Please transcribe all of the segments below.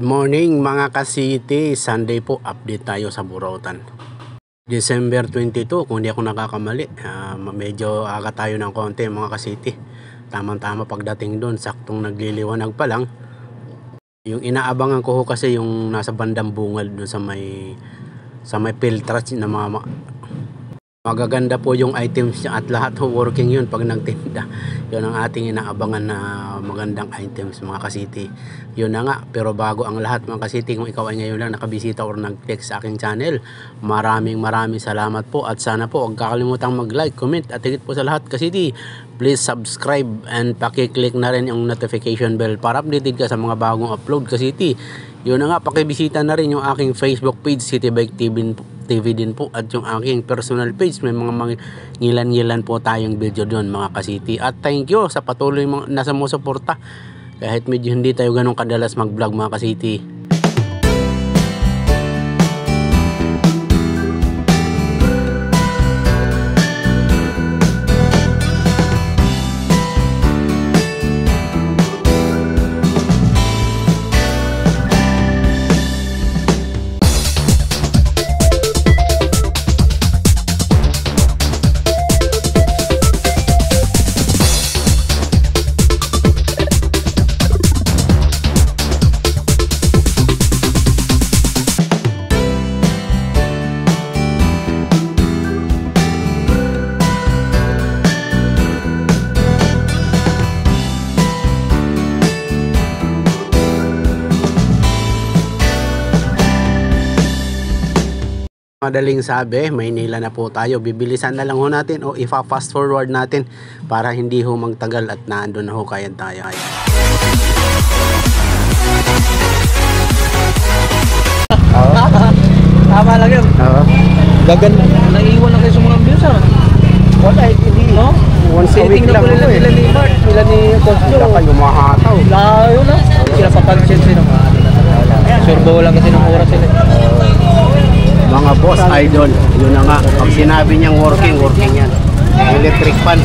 morning mga ka-city. Sunday po, update tayo sa Burautan. December 22, kung hindi ako nakakamali. Medyo aga tayo ng konti mga ka-city. Tamang-tama pagdating doon, saktong nagliliwanag pa lang. Yung inaabangan ko kasi yung nasa bandang bungad doon sa may filtrats na mga magaganda po yung items niya at lahat working yun pag nagtinda. Yun ang ating inaabangan na magandang items mga ka-city. Yun na nga, pero bago ang lahat mga ka-city, kung ikaw ay ngayon lang nakabisita or nag-text sa aking channel, maraming salamat po at sana po huwag kakalimutang mag-like, comment at higit po sa lahat ka-city, please subscribe and pakiclick na rin yung notification bell para updated ka sa mga bagong upload ka-city. Yun na nga, pakibisita na rin yung aking Facebook page, City Bike TV din po, at yung aking personal page. May mga ngilan-ngilan po tayong video doon mga ka-city. At thank you sa patuloy na sumusuporta kahit medyo hindi tayo ganun kadalas mag-vlog mga ka-city. Madaling sabi, Maynila na po tayo. Bibilisan na lang ho natin o ipa-fast forward natin para hindi ho magtagal at naandun na ho kaya tayo. Tama lang yun. Gaganda. Naiiwan lang kayo sa mga ambience ha? Wala, hindi. No? Once a week lang nila ni Mark, nila ni Cosmo. Wala kayo mahataw. Layo na. Sila papansin sila. Surbo lang kasi ng oras sila. Mga boss idol, yun na nga. Pag sinabi niyang working yan. Electric fan.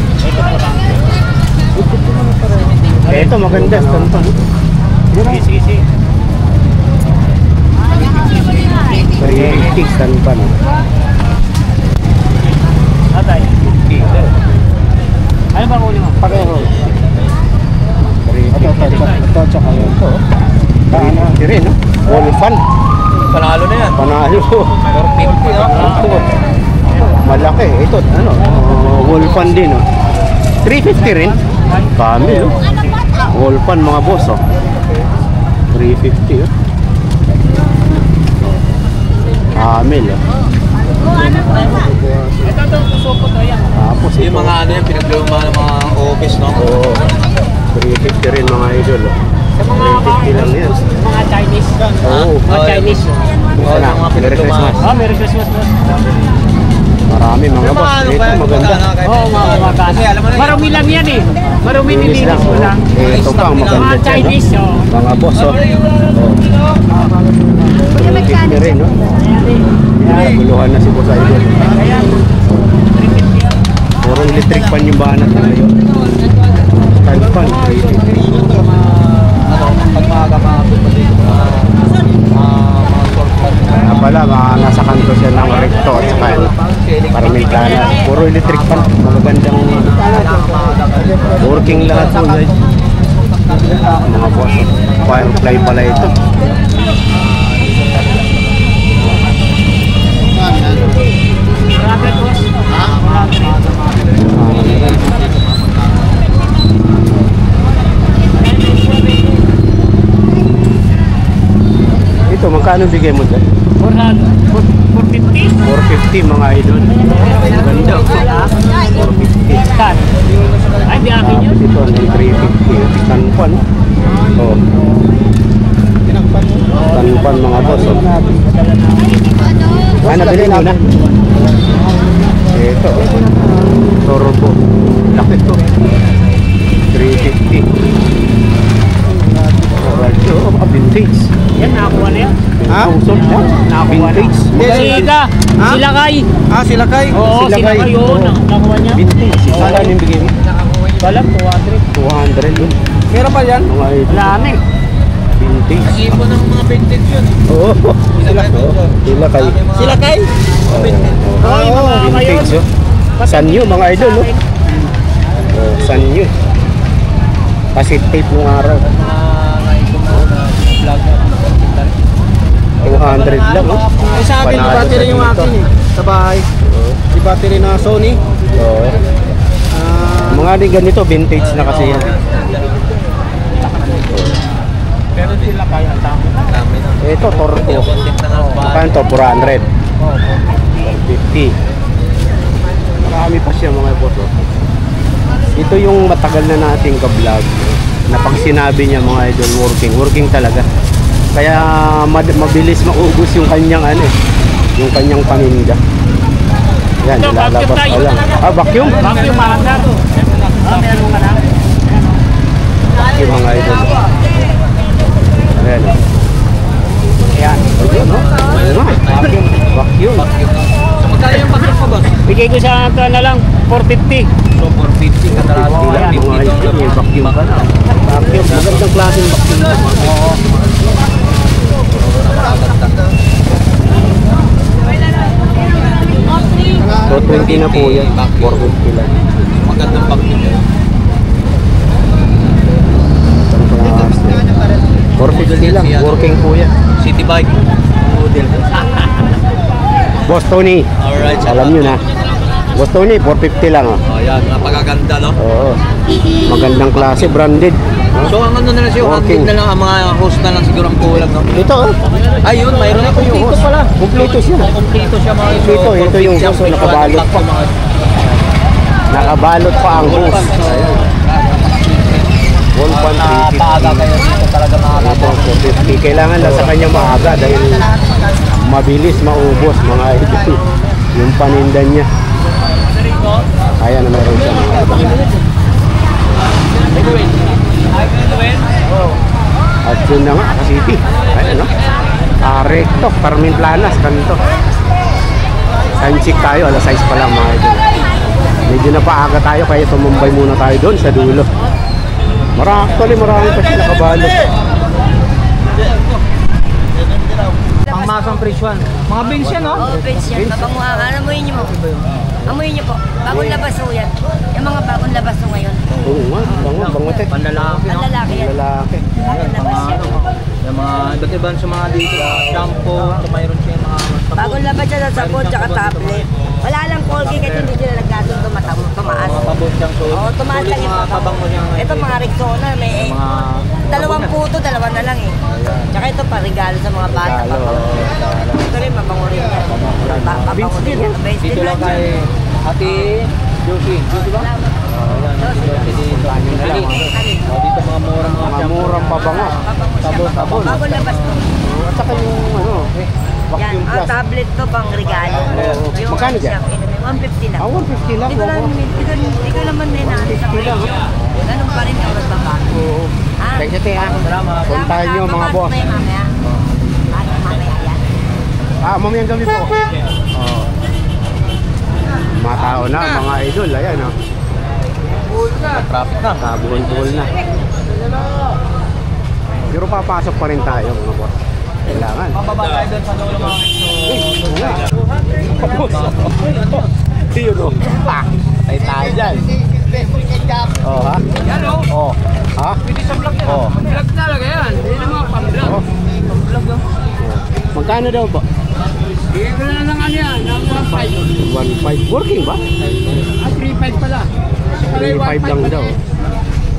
Ito maganda. Stand fan. Sige. 350 stand fan. Atay. Ano ba kunin mo? Pareho. 350. Ito, tsaka yun po. 350 rin, no? Wall fan. Panalo na yan. Panalo. 450 ha? Malaki. Ito, wall fan din, no? 350 rin. Kami, no? Wall fan, mga boss, oh. 350, oh. Amil, oh. Ito susuko to yan. Tapos ito. Yung mga ano yan, pinagluma ng mga office, no? Oo. 350 rin, mga idol, oh. Sa mga 350 lang yan. mga Chinese. Oo. Mga Chinese. Ito na, Merry Christmas. Merry Christmas. Marami, mga boss. Ito, maganda. Oo, mga marumi lang yan eh. Marumi nilinis mo lang. Ito pa, ang maganda. Mga Chinese, oh. Mga boss, oh. 350 rin, no? Guluhan na si Boss Idol. Puro electric fan yung banat na ngayon. Stand fan, 350. Pag maaga Pala, nasa kanto siya ng recto at saka para may ganas. Puro electric fan. Magagandang working lahat po, guys. Mga boss, firefly pala ito. Ito, magkano bigay mo dyan? 450. 450 mga idol. Maganda. 450. Stand. Ay, di akin yun. Ito, 350. Stand pan. Oh. Stand pan mga boss. Oh. Ay, nabili nyo na. Ito. Turbo. Laki ito. 350. Radio, vintage. Yan, nakakuha na yan. Ha? Vintage. Sika. Sila kay. Sila kay? Oo, sila kay. Oo, nakakuha niya. Vintage. Saan yung bigay mo? Balang, 200. 200 yun. Meron pa yan? Mga ito. Wala na eh. Vintage. Nag-iipon ng mga vintage yun. Oo. Sila kay. Sila kay? Vintage oh. Sanyo mga idol no. Oh, Sanyo. Kasi tape nung araw. Vlog na. 200 lang oh. Sa akin, di battery yung akin eh. Sa bahay. Di battery na Sony. Oo. Mga di ganito, vintage na kasi yan. Pero sila kaya ang tama. Ito, Torco. Magkano to? 400. 450. Marami pa siya mga boss. Ito yung matagal na nating ka-vlog. Na pag sinabi niya mga idol, working talaga. Kaya mabilis maubos yung kanyang yung kanyang paninda. Yan, nilalabas pa lang. Vacuum? Vacuum maandar. Meron ka na. Vacuum mga idol. Ayan. Ayan. Ayun, no? Ayun nga. Vacuum. So magkano yung vacuum ko, boss? Bigay ko sa ito na lang, 450. So 450 kadalasan. Ayan, mga idol, may vacuum ka na. Vacuum, magandang klaseng vacuum. Oo. So 20 na po yan, 450 lang. Magandang vacuum yun. 450 lang, working po yan. City bike. Model. Boss Tony, Alright. alam nyo na. Boss Tony, 450 lang oh. Oh, yan. Napakaganda, no? Oo. Magandang klase, branded. So, ang ano na lang siya, Working. handling na lang, ang mga host na lang siguro ang kulang, no? Ito oh. Ayun, mayroon na kumpleto pala. Kumpleto siya. Kumpleto siya, mga ito. Ito yung host, nakabalot pa. Nakabalot pa ang host. Ayan. 1.350. Napaaga kayo dito talaga mga Ito, 450. Kailangan lang sa kanya maaga dahil mabilis maubos mga idol. Yung paninda niya. Ayan na meron siya mga idol. At yun na nga, City. Ayan no. Recto, Carmen Planas, kanto. Sanchik tayo, alas 6 pa lang mga idol. Medyo napaaga tayo kaya tumambay muna tayo doon sa dulo. Actually marami pa siya nakabalot. Pangmasang presyon. Mga beans yan, no? Oo, beans yan. Papanguhaan. Amuyin niyo mo. Amuyin niyo po. Bagong labas ho yan. Yung mga bagong labas ho ngayon. Oo nga, bangot eh. Panlalaki, no? Panlalaki yan. Lalaki. Bagong labas yan. Yung mga iba't ibang sa mga dito, shampoo, so mayroon siya yung mga Bagong labas yan sa sabon tsaka tablet. Wala lang Colgate kasi hindi sila nagkatong tumaas. mga pabunsang sulit. Oo, tumaas lang yung pabango niya ngayon. Ito mga Rexona. May Mga dalawang puto, dalawa na lang eh. Tsaka ito pa regalo sa mga bata. Ito rin, mabango rin yan. Pabango rin yan. dito lang kay Ate Josie. Josie ba? Dito mga murang Mga murang pabango. Sabon. Bagong labas to. At saka yung Yan, vacuum ang plus. tablet to pang regalo. Oo. Yung Magkano dyan? 150 lang. 150 lang. Hindi ko naman may naano sa 150 lang. presyo. Ganun pa rin yung nagbabago. Oo. Ah, Thank you, te ha. Puntahan nyo mga boss. Mamaya. Mamaya yan. Mamayang gabi po. Oo. Mga tao na, mga idol. Ayan o. traffic na. Kabuhol-buhol na. Pero papasok pa rin tayo mga boss. Kailangan. Mababa tayo doon sa dulo mga Yun o. Tay tayo dyan. Oh ha? Yan o. Oh. Ha? Pwede sa vlog yan. Oh. Vlog talaga yan. Hindi na mga pang-vlog. Oh. Pang-vlog yan. Magkano daw po? Bigyan ko na lang ano yan. Ng 1.5. 1.5. Working ba? 3.5 pala. 3.5 lang daw.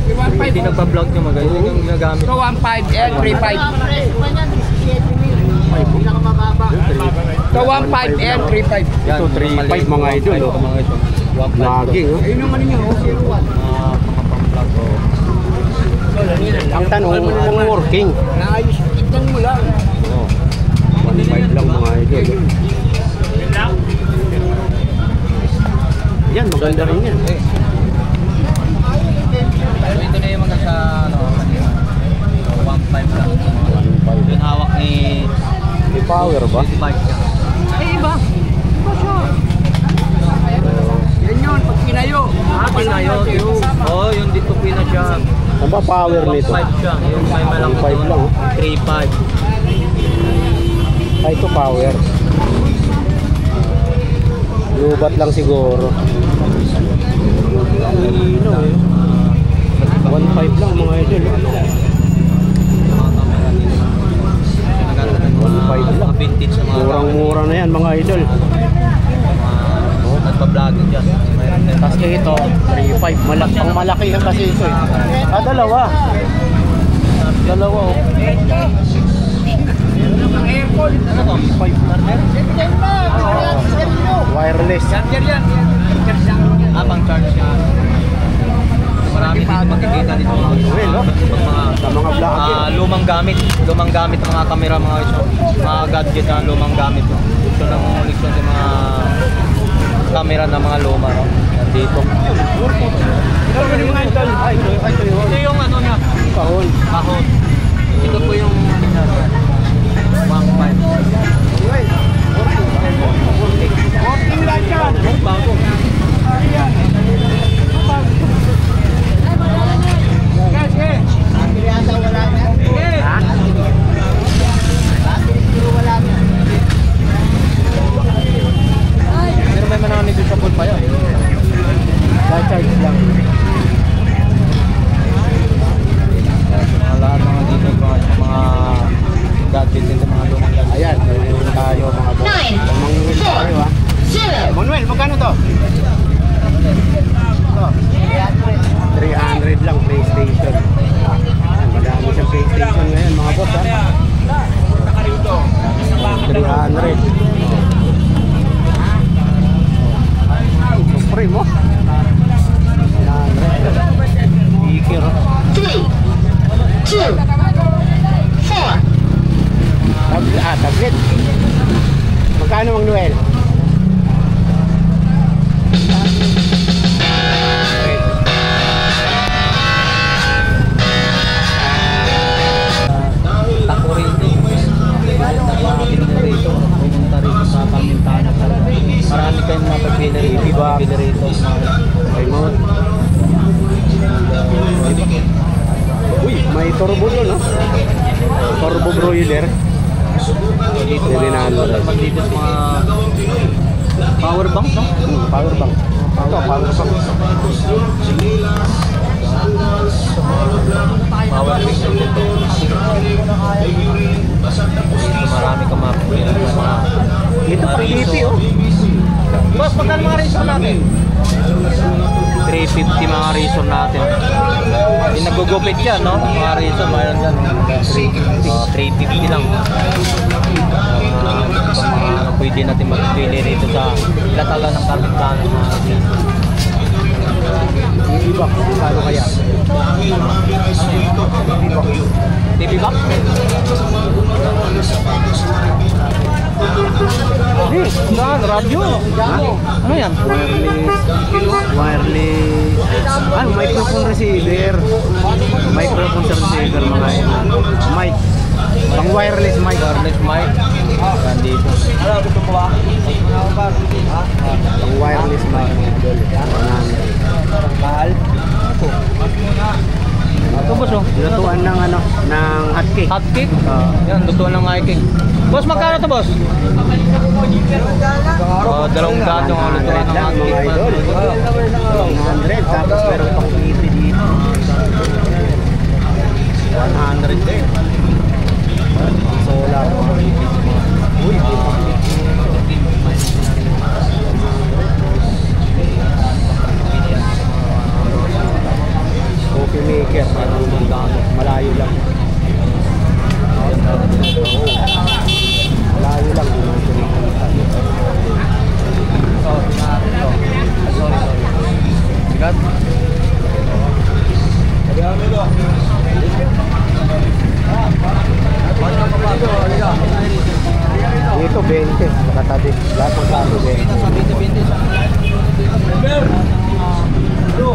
1.5. Hindi nagpa-vlog nyo mga guys. Hindi yung ginagamit. So 1.5 and 3.5. So 1.5 and 3.5. Ito 3.5 mga idol. Oh. Laging. Oh. Ayun naman ninyo. 0.1. Ang tanong, kung working. Naayos. Itan mo lang. Oh. 1.5 lang mga idol. Yan, maganda rin yan. Ito na yung mga sa ano, 1.5 lang. 1.5. Yung hawak ni May power ba? City Bike niya. Ay, iba. Iba siya. Yan yun, pag pinayo. Pinayo. Oo, yun dito pina siya. Saan ba power nito? 1.5 siya. Yung may malaki 1.5 lang, oh. 3.5. Ay, ito power. Lubat lang siguro. Ino eh. 1.5 lang mga idol. Mga vintage sa mga Murang-mura na yan mga idol. nagpa-vlogging dyan. Tapos ito, 3.5. Pang malaki yan kasi ito eh. Dalawa. Dalawa oh. Ano to? 5 charger? Wireless. Charger yan. Pang charge yan. Marami dito makikita dito Sa mga vlogger. lumang gamit ng mga camera, mga gadget na lumang gamit. Gusto nang koleksyon ng mga camera na mga luma, no? Nandito. Ito yung ano niya, Kahon. kahon. Ito po yung ano niya, 1.5. Bago. Pero may manami doon sa pool pa yun. Charge lang. Lahat mga dito sa mga gadget din sa mga lumang gadget. Ayan, mayroon tayo mga boss. Manguwil tayo ha. Manuel, magkano to? Ito. 300 lang PlayStation. Madami siyang PlayStation ngayon mga boss ha. 300. Supreme mo. 300. Ikir. 3, 2, 4. Tablet. Magkano ang Noel? Pumunta rito sa Pamintana. Marami kayong mapagpili rito. Remote. Uy, may turbo doon, no? Turbo broiler. Dito Hindi na ano. naman dito sa mga power bank, no? Power bank. Ito, power bank. Power bank dito. Dito marami kang mapagpili ng mga Ito pang EP, oh. Boss, magkano mga razor natin? 350 mga razor natin. Yung nagugupit yan, no? Mga razor, mayroon dyan. 350 lang. Pwede natin magpili rito sa Latala ng Pamintana. TV box, paano kaya? TV box? Saan? Radyo? Ano yan? Wireless. Ay, microphone receiver. Microphone sa receiver mga yan. Mic. Pang wireless mic. Wireless mic. Yan dito. Pang wireless mic. Mahal. Ito boss, oh. Lutuan ng ano, ng hot cake. Hot cake? Yan, lutuan ng hot cake. Boss, magkano to boss? Dalawang gato ang lutuan ng hot cake. 100, tapos meron pang EP dito. 100 din. Solar. Uy, coffee maker, malayo lang. Malayo lang. Sikat? Dito 20, nakatabi. Lahat ng kaso 20.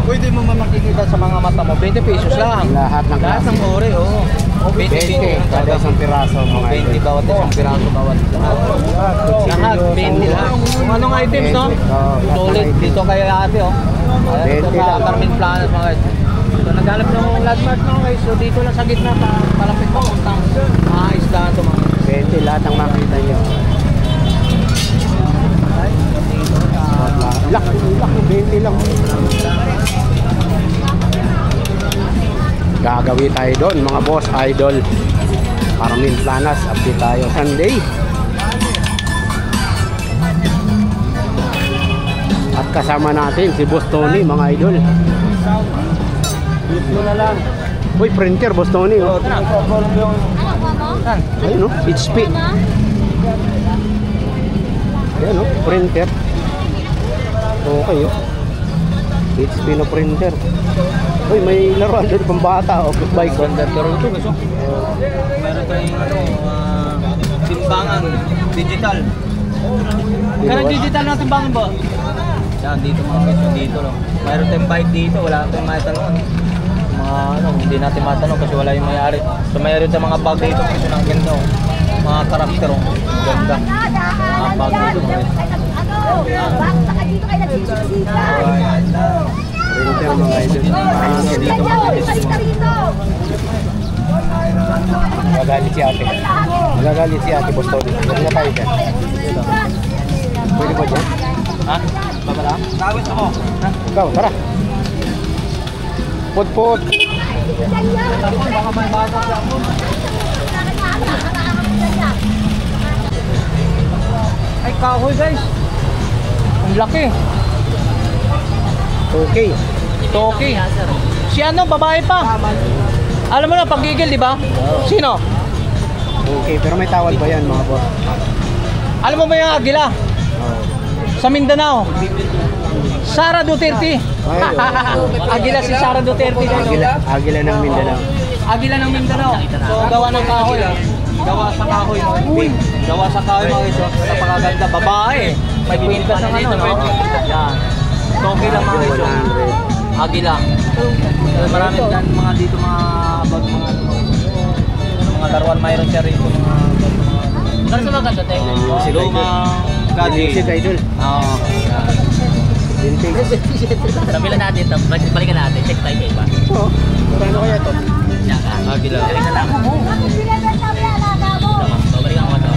Pwede mo makikita sa mga mata mo, 20 pesos lang. Lahat ng Lahat ng ore, oh. 20, kada isang piraso mga 20 bawat isang piraso bawat lahat 20 lang. Kung anong items, no? Solid dito kay ate, oh. Ayan, ito 20 sa lang. Carmen Planas mga ito So naghanap ng landmark mga guys. So dito lang sa gitna palapit pa puntang isdaan to mga. 20 lahat ang makita nyo. Laki, 20 lang. Gagawi tayo doon mga boss, idol. Carmen Planas, update tayo Sunday. At kasama natin si Boss Tony mga idol. Dito na lang. Uy, printer Boss Tony. Oh. Ayun oh, HP. Ayan oh, printer. Okay oh. HP na printer. Uy, may laruan doon pang bata o bike. Pero ito gusto. Meron tayong timbangan digital. Kaya digital na timbangan ba? Yan, dito mga guys, dito no. Mayroon tayong bike dito, wala tayong matanong. Mga hindi natin matanong kasi wala yung may-ari. So mayroon tayong mga bag dito kasi ng ganda. Mga karakter oh. Ganda. Mga bag dito mga guys. Printer mga idol. Dito Magagalit si ate. Magagalit si ate Boss Tony. Huwag na tayo dyan. Pwede ba dyan? Ha? Babala? Tawid ako. Ha? Ikaw, tara. Put. Baka may bata siya ako. Ay, kahoy guys. Ang laki. Okay. Toki. Si ano, babae pa. Alam mo na, paggigil, di ba? Sino? Okay, pero may tawad ba yan mga boss? Alam mo ba yung agila? Sa Mindanao. Sara Duterte. Agila si Sara Duterte. Agila ng Mindanao. Agila ng Mindanao. So, gawa ng kahoy. Gawa sa kahoy. Gawa sa kahoy mga iso. Napakaganda. Babae. May pintas ng ano, no? Yan. Toki lang mga iso. Agila. So, marami dyan mga dito mga bag mga laruan. Mayroon siya rito mga Saan sa maganda tayo? Lumang gadget. Music idol. Oo. Vintage. Sabilan natin ito, balikan natin, check tayo iba. Oo. Paano kaya ito? Yan ka. Agila. Galing na lang. Babalikan ko ito.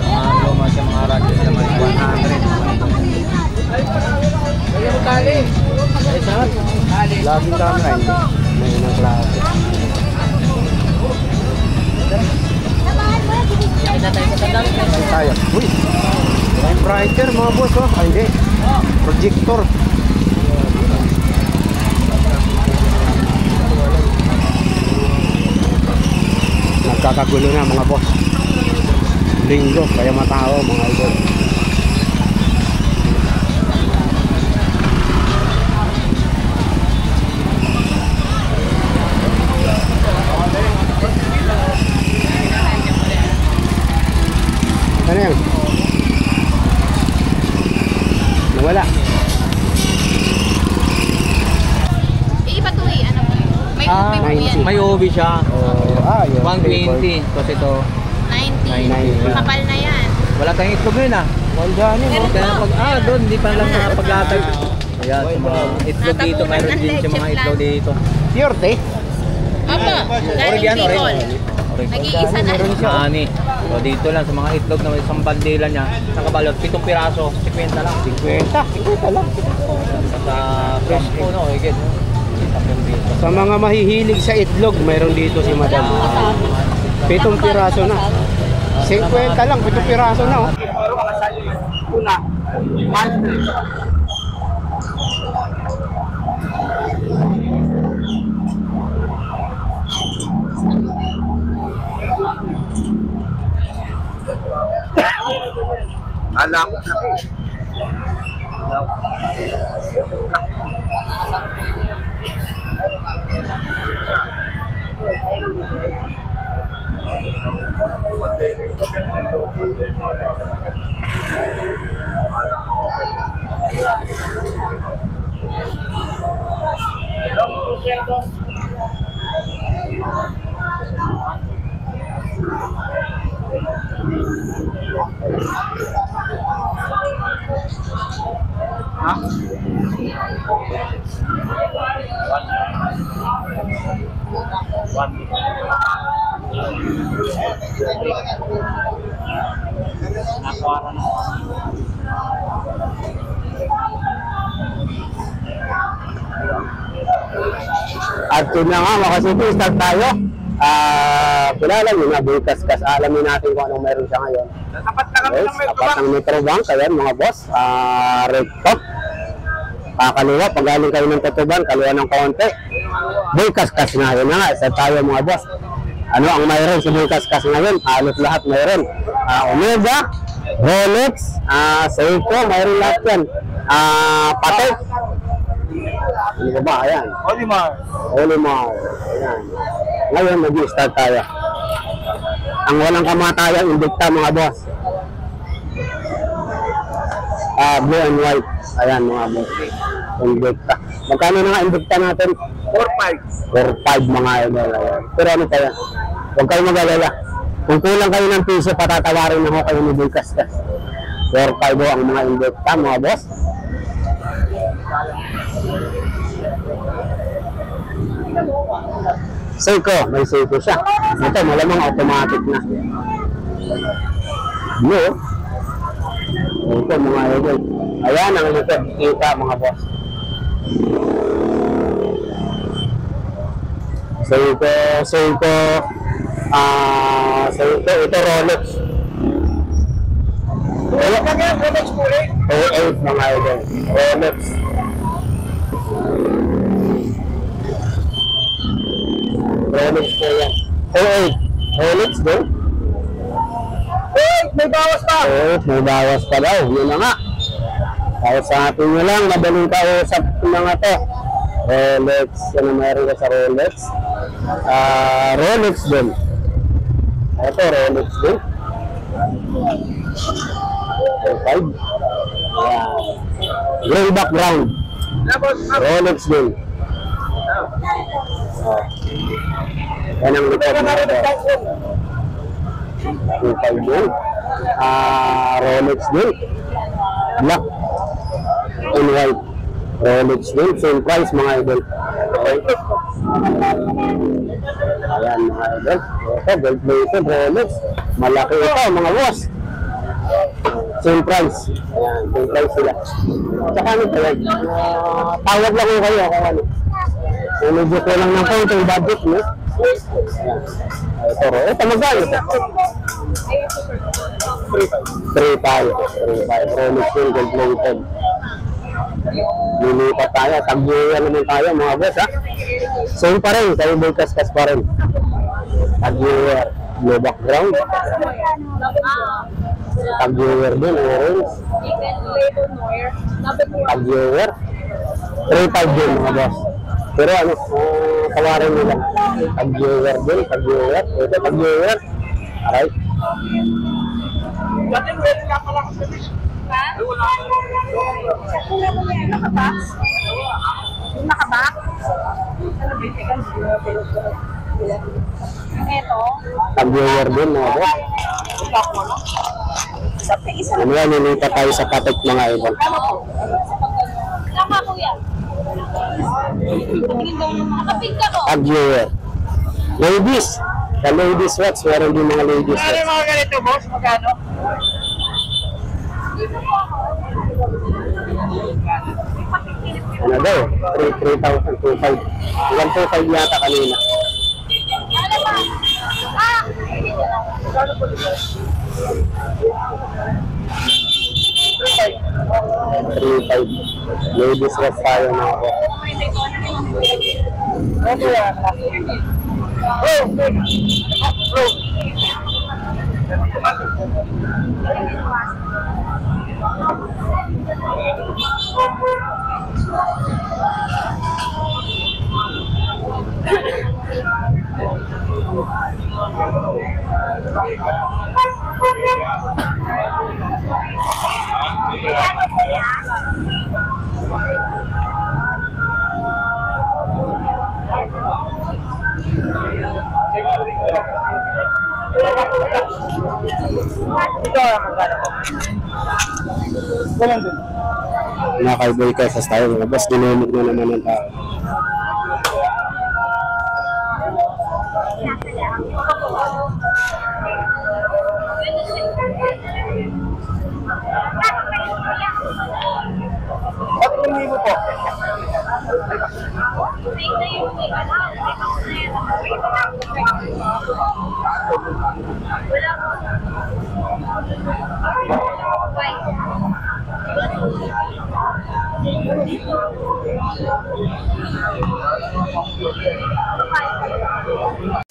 Mga luma siya mga radyo siya mga 100. Laging camera hindi. May ng klase. Kita tayo sa tandang. Tayo. Uy. May brighter mga boss oh. Ay hindi. Projector. Nagkakagulo na mga boss. Linggo kaya matao mga idol. Ano yan? Nawala. Iba to eh, ano po? May ubi po yan. May ubi siya. Yun. 120. Tapos ito, 90. Kapal na yan. wala tayong itlog ngayon ah. Wala Meron Kaya po. doon, hindi pa lang nakapaglatag. Ayan, sa mga itlog dito, mayroon din siya mga itlog dito. Pure te. Opo, galing Bicol. Nag-iisa na. Ani. So dito lang sa mga itlog na may isang bandila niya, nakabalot, 7 piraso, 50 lang. 50 lang. Sa fresh po, no? Higit. Sa mga mahihilig sa itlog, mayroon dito si Madam. 7 piraso na. 50 lang, 7 piraso na oh. Alam ko At yun na nga, mga City, start tayo. Kilala nyo na, Bulkaskas. Alamin natin kung anong meron siya ngayon. Tapat na kami ng Tapat ng Metrobank, ayan mga boss. Red top. Kaliwa, pag galing kayo ng Tutuban, kaliwa ng konti. Bulkaskas na, yun na nga, start tayo mga boss. Ano ang mayroon sa Bulkaskas ngayon? Halos lahat mayroon. Omega, Rolex, Seiko, mayroon lahat yan. Patek. Ano ba? Ayan. Olimar. Olimar. Ayan. Ngayon, mag-start tayo. Ang walang kamatayang Invicta, mga boss. Blue and white. Ayan, mga boss. Invicta. Magkano na nga Invicta natin? 4.5. 4.5, mga idol. Ayan. Pero ano kaya? Huwag kayo mag-alala. Kung kulang kayo ng piso, patatawarin ako kayo ni Bulkaskas. 4.5 ang mga Invicta, mga boss. Seiko, may Seiko siya. Ito, malamang automatic na. Blue. Ito, mga idol. Ayan ang ito. Kita, mga boss. Seiko, Seiko. Seiko, ito Rolex. Rolex po eh. 08, mga idol. Rolex. Rolex po yan. 08. Rolex din. May bawas pa. May bawas pa daw. Yun na nga. Kaya sa atin nyo lang, madaling kausap ng mga to. Rolex. Ano meron ka sa Rolex? Rolex din. Ito, Rolex din. 5. Gray background. Rolex din. Yan ang likod na ito. 2.5 din. Rolex din. Black and white. Rolex din. Same price, mga idol. Okay. Ayan, mga idol. Ito, gold plated Rolex. Malaki ito, mga boss. Same price. Ayan, same price sila. Tsaka ano pa yan? Tawag lang ko kayo kung ano. Kung medyo ko lang ng konti yung budget, no? Ayan. Ito, magkano ito? 3.5. Rolex din, gold plated. Lilipat tayo. Tag-year naman tayo, mga boss, ha? Same pa rin. Tayo Bulkaskas pa rin. Tag-year. Blue background. Tag-year din, orange. Tag-year. 3.5 din, mga boss. Pero ano, kawarin nila. Tag-year din, tag-year. Ito, tag-year. Alright. Nakabox? Ito? Tag-year din, mga boss. Ano yan, nilipat tayo sa Patek, mga idol. Tama, kuya. Tingin daw ng mga kapig ka ko. Tag-year. Ladies. Sa ladies watch, meron din mga ladies Ano watch. mga ganito, boss? Magkano? Ano daw? 3,000, 2,500. Hanggang 2,500 yata kanina. Ano ba? Ah! 3,500. Ladies watch tayo, mga ako. Ano yan? Ito ang magkano ko. Ganun din. Nakaiboy ka sa tayo, mga boss. Dinamig na naman ang tao. Wala.